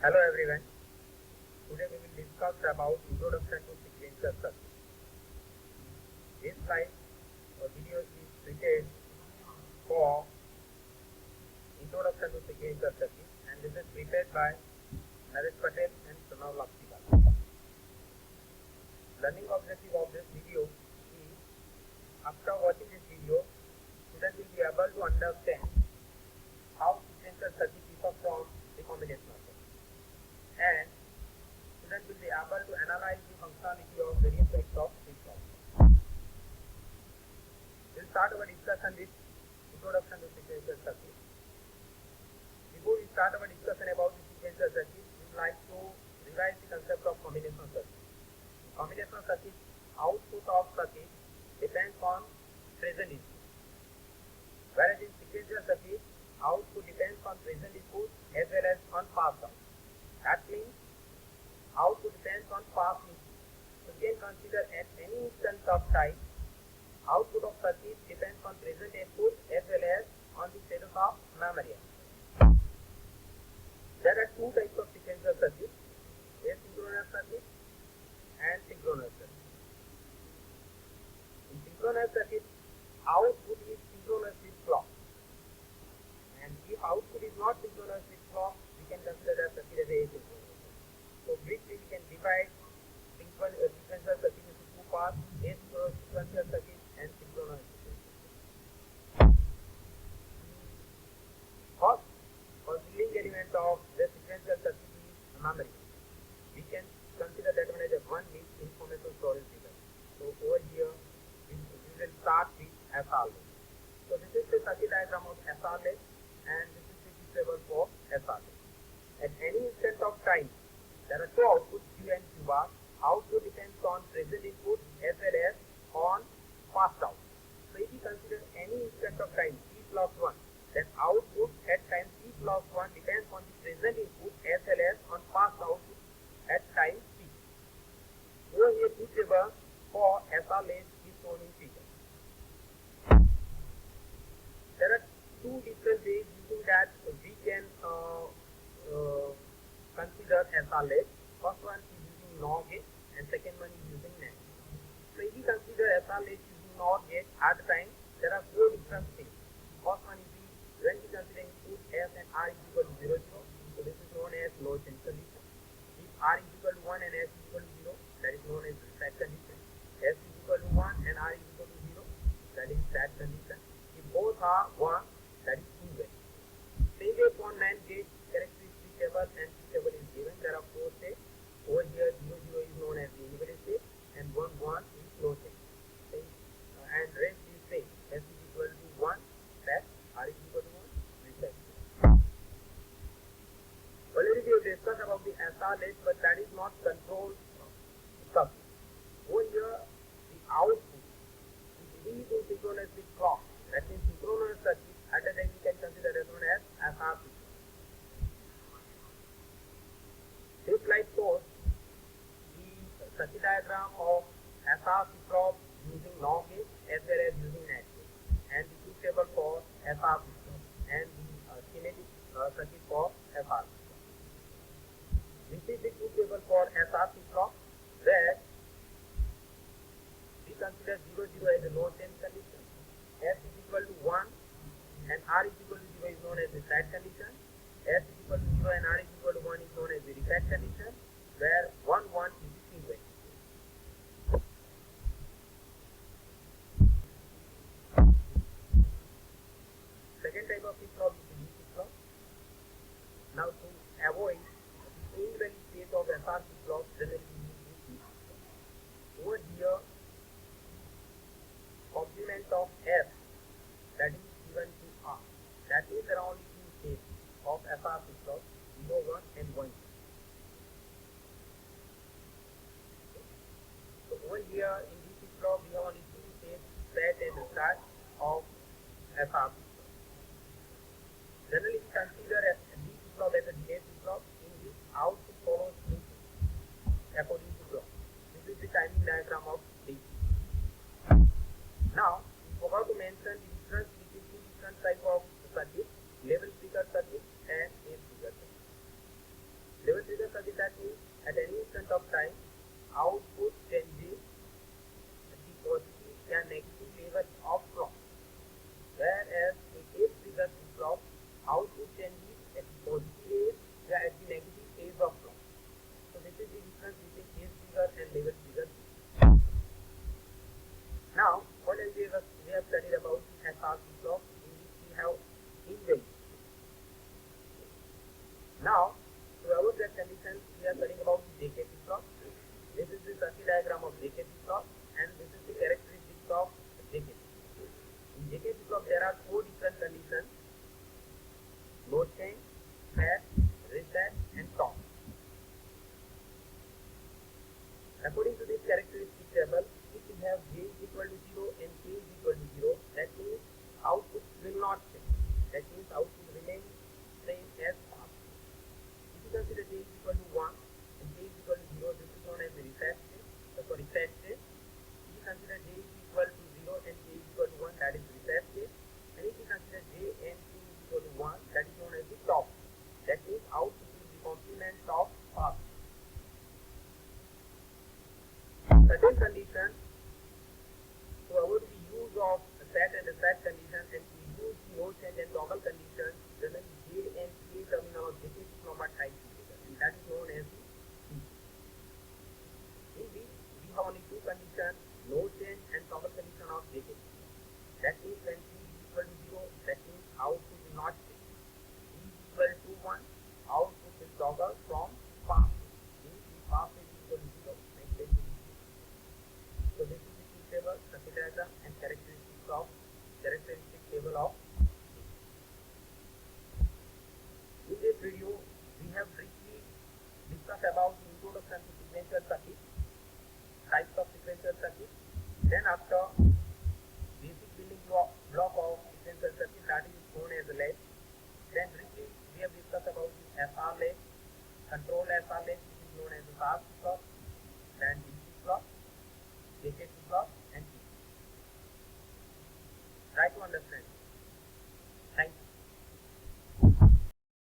Hello everyone. Today we will discuss about introduction to sequential circuit. This slide or video is prepared for introduction to sequential circuit, and this is prepared by Naresh Patel and Pranav Lakshikal. Learning objective of this video is, after watching this video, student will be able to understand how sequential circuit differs from recombinational circuit, and student will be able to analyze the functionality of various types of flip-flop. We'll start our discussion with introduction to sequential circuit. Before we start our discussion about the sequential circuit, we would like to revise the concept of combinational circuit. Combinational circuit, output of circuit depends on present input, whereas in sequential circuit, output depends on present input as well as on past output. That means output depends on past input. So we can consider at any instance of time, output of circuit depends on present input as well as on the status of memory. There are two types of sequential circuit: asynchronous circuit and synchronous circuit. In synchronous circuit, output is synchronous with clock, and if output is not synchronous with clock, we can consider that circuit as asynchronous. So briefly we can divide sequential circuit into two parts: asynchronous sequential circuit and synchronous sequential circuit. First, concealing element of the sequential circuit is memory. We can consider that one as a one bit information storage device. So over here we will start with SR list. So this is the circuit diagram of SR list, and this is the table for SR list. At any instant of time, there are two outputs, Q and Q bar. Output depends on present input as well as on past output. So if we consider any instant of time t plus 1, then output at time t plus 1 depends on the present input as well as on past output at time t. Over here, two table for SR list is shown in figure. There are two different ways using that we can consider SR list. First one is using NOR gate and second one is using NAND. So if we consider SR list using NOR gate, at the time there are four different things. First one is when we consider input S and R is equal to 0, 0, so this is known as low change condition. If R is equal to 1 and S is equal to 0, that is known as reset condition. S is equal to 1 and R is equal to 0, that is set condition. If both are 1, that is even. Same way for NAND gate, characteristic table and T table is given. There are four states. Over here 0, 0 is known as the invalid state and 1, 1 is low state. And rest is same. S is equal to 1, set. R is equal to 1, reset. Already we have discussed about the SR list, but that is not controlled circuit. Over here, the output is released in synchronous with clock. That means synchronous circuit. At that time we can consider as known as SR system. This slide shows the circuit diagram of SR flip-flop using NOR gate as well as using NAND gate, and the truth table for SR flip-flop and the schematic circuit for SR flip-flop. This is the truth table for SR flip-flop, where we consider 0, 0 as a low change condition. S is equal to 1 and R is equal to 0 is known as the set condition. S is equal to 0 and R is equal to 1 is known as the reset condition, where 1, 1 is the sequence. Second type of flip-flop is the D flip-flop. Now to avoid the invalid state of SR flip-flop, generally we use the D flip-flop. Over here, complement of F, that is given to R. That means there are only two states of SR flip-flop, 0, 1 and 1. So over here in this flip-flop we have only two states, set and start of SR flip-flop. Generally we consider D flip-flop as a delay flip-flop in which output follows input according to clock. This is the timing diagram of D. Now we forgot to mention the difference between two different types of circuit: level trigger circuit and edge trigger circuit. Level conditions, we are studying about the JK flip-flop. This is the circuit diagram of JK flip-flop, and this is the characteristics of JK. In JK flip-flop, there are 4 different conditions: load change, fetch, reset, and top. According to this characteristic table, if we have J is equal to 0 and K is equal to 0, that means output will not change. That means output remains same as past. If you consider J is equal to 1 and K is equal to 0, this is known as the reset state. Set state. If you consider J is equal to 0 and K is equal to 1, that is reset state. And if you consider J and K is equal to 1, that is known as the top. That means output is the complement of past. Certain conditions, to avoid the use of a set and a set condition and to use the load change and toggle conditions, generally J and K term in our JK flip-flop are tied together, and that is known as the C. In this, we have only 2 conditions: load change and toggle condition of JK. That means when C is equal to 0, that means output will not change. C is equal to 1, output will toggle from path. Means the path is equal to 0, next stage will be 0. So this is the key table, circuit diagram, and characteristic table of. In this video, we have briefly discussed about the introduction to sequential circuit, types of sequential circuit. Then after basic building block of sequential circuit, that is known as the latch. Then briefly we have discussed about the SR latch, control SR latch, which is known as the fast flip-flop, then DC flip-flop, JK flip-flop, and T. Try to understand.